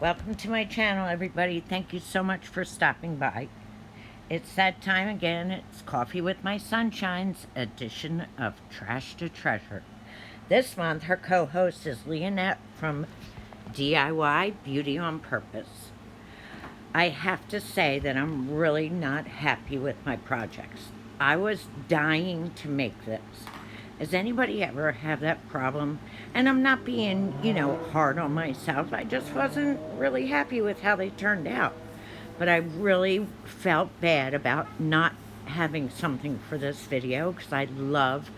Welcome to my channel, everybody. Thank you so much for stopping by. It's that time again. It's Coffee with My Sunshine's edition of Trash to Treasure. This month, her co-host is Leonette from DIY Beauty on Purpose. I have to say that I'm really not happy with my projects. I was dying to make this. Does anybody ever have that problem? And I'm not being, hard on myself. I just wasn't really happy with how they turned out. But I really felt bad about not having something for this video because I love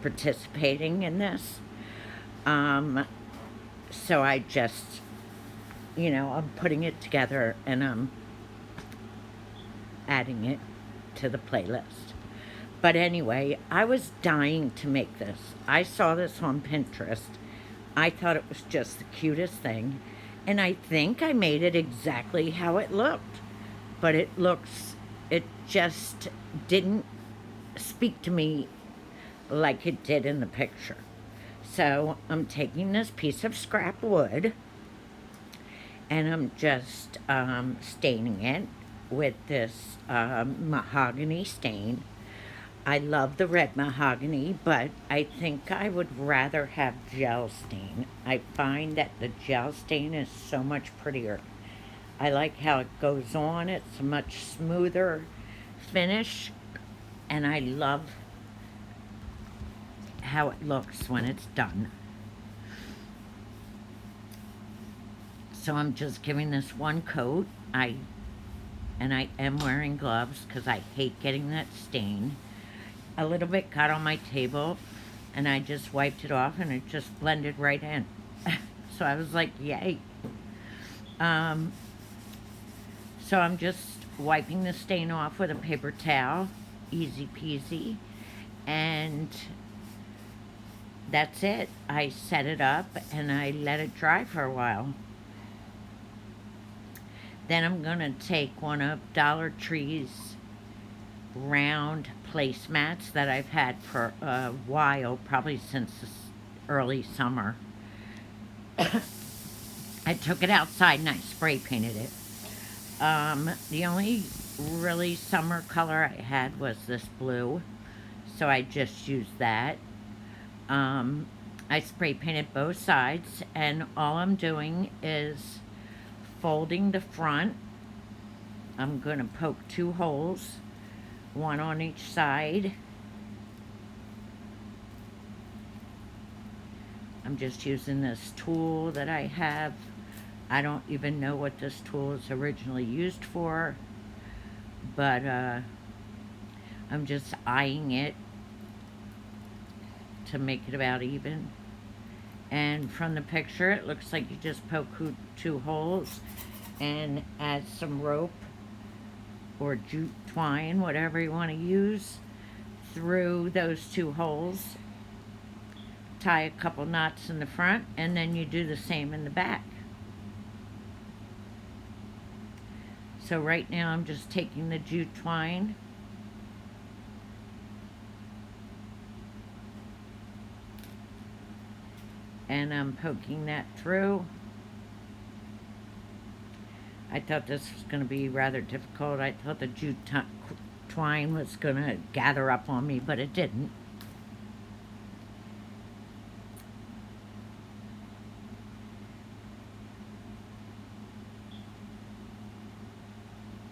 participating in this. So I just, I'm putting it together and I'm adding it to the playlist. But anyway, I was dying to make this. I saw this on Pinterest. I thought it was just the cutest thing. And I think I made it exactly how it looked. But it just didn't speak to me like it did in the picture. So I'm taking this piece of scrap wood and I'm just staining it with this mahogany stain. I love the red mahogany, but I think I would rather have gel stain. I find that the gel stain is so much prettier. I like how it goes on. It's a much smoother finish, and I love how it looks when it's done. So I'm just giving this one coat. I am wearing gloves because I hate getting that stain. A little bit got on my table and I just wiped it off and it just blended right in. So I was like, yay. So I'm just wiping the stain off with a paper towel, easy peasy, and that's it. I set it up and I let it dry for a while. Then I'm gonna take one of Dollar Tree's round placemats that I've had for a while, probably since this early summer. I took it outside and I spray painted it. The only really summer color I had was this blue, so I just used that. I spray painted both sides, and all I'm doing is folding the front. I'm gonna poke 2 holes, one on each side. I'm just using this tool that I have. I don't even know what this tool is originally used for, but I'm just eyeing it to make it about even. And from the picture, it looks like you just poke 2 holes and add some rope or jute twine, whatever you want to use, through those 2 holes. Tie a couple knots in the front, and then you do the same in the back. So right now I'm just taking the jute twine and I'm poking that through. I thought this was going to be rather difficult. I thought the jute twine was going to gather up on me, but it didn't.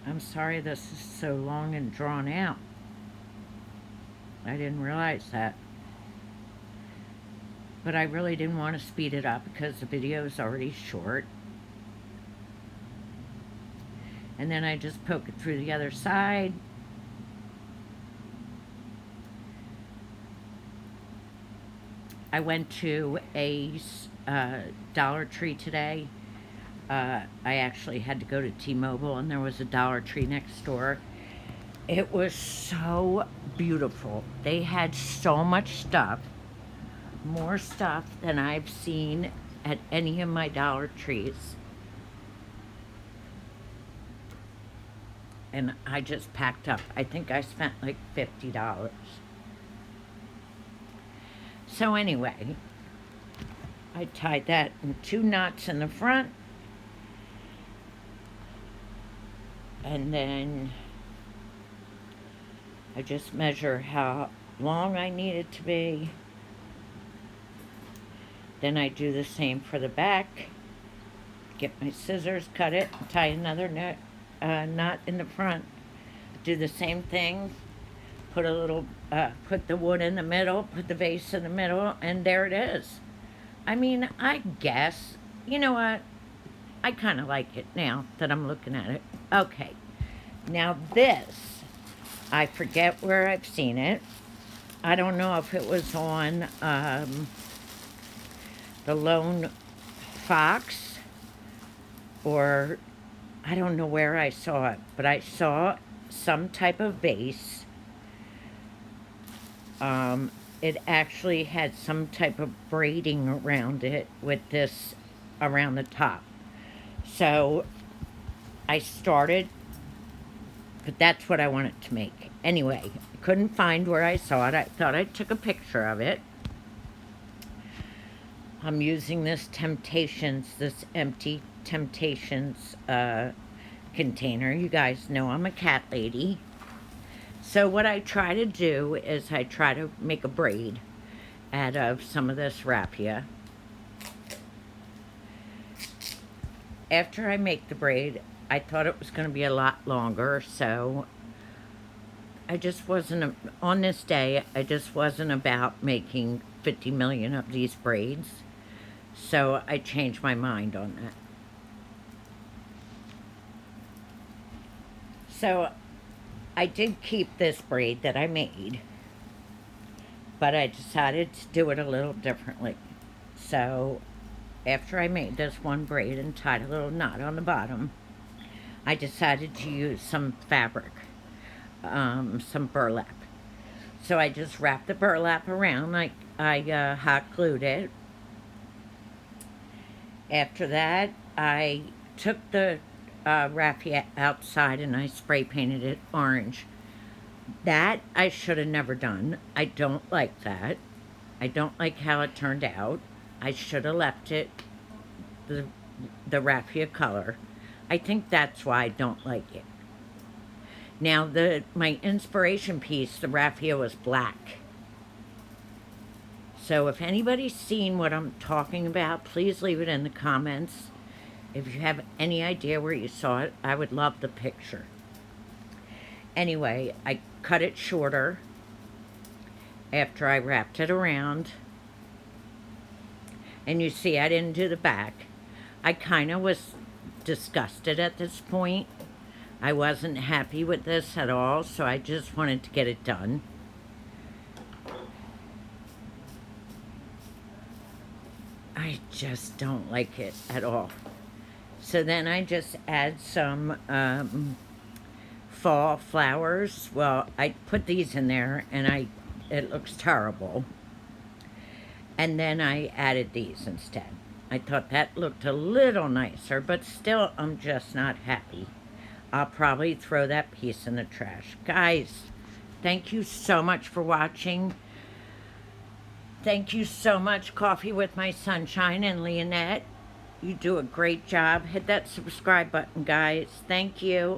I'm sorry this is so long and drawn out. I didn't realize that. But I really didn't want to speed it up because the video is already short. And then I just poke it through the other side. I went to a Dollar Tree today. I actually had to go to T-Mobile and there was a Dollar Tree next door. It was so beautiful. They had so much stuff, more stuff than I've seen at any of my Dollar Trees. And I just packed up. I think I spent like $50. So anyway, I tied that in 2 knots in the front And then I just measure how long I need it to be. Then I do the same for the back. Get my scissors, cut it, tie another knot in the front. Do the same thing. Put the wood in the middle, put the vase in the middle, and there it is. I mean, I guess, you know what? I kind of like it now that I'm looking at it. Okay, now this, I forget where I've seen it. I don't know if it was on the Lone Fox, or I don't know where I saw it, but I saw some type of vase. It actually had some type of braiding around it with this around the top. So I started, but that's what I wanted to make. Anyway, I couldn't find where I saw it. I thought I took a picture of it. I'm using this empty Temptations container. You guys know I'm a cat lady. So what I try to do is I try to make a braid out of some of this raffia. After I make the braid, I thought it was going to be a lot longer, so I just wasn't, on this day, I just wasn't about making 50 million of these braids. So I changed my mind on that. So I did keep this braid that I made, but I decided to do it a little differently. So after I made this one braid and tied a little knot on the bottom, I decided to use some fabric, some burlap. So I just wrapped the burlap around. I hot glued it. After that, I took the raffia outside and I spray painted it orange. That I should have never done. I don't like that. I don't like how it turned out. I should have left it the raffia color. I think that's why I don't like it. Now, my inspiration piece, the raffia, was black. So if anybody's seen what I'm talking about, please leave it in the comments. If you have any idea where you saw it, I would love the picture. Anyway, I cut it shorter after I wrapped it around. And you see, I didn't do the back. I kind of was disgusted at this point. I wasn't happy with this at all, so I just wanted to get it done. I just don't like it at all. So then I just add some fall flowers. Well, I put these in there and it looks terrible. And then I added these instead. I thought that looked a little nicer, but still I'm just not happy. I'll probably throw that piece in the trash. Guys, thank you so much for watching. Thank you so much, Coffee with My Sunshine and Leonette. You do a great job. Hit that subscribe button, guys. Thank you.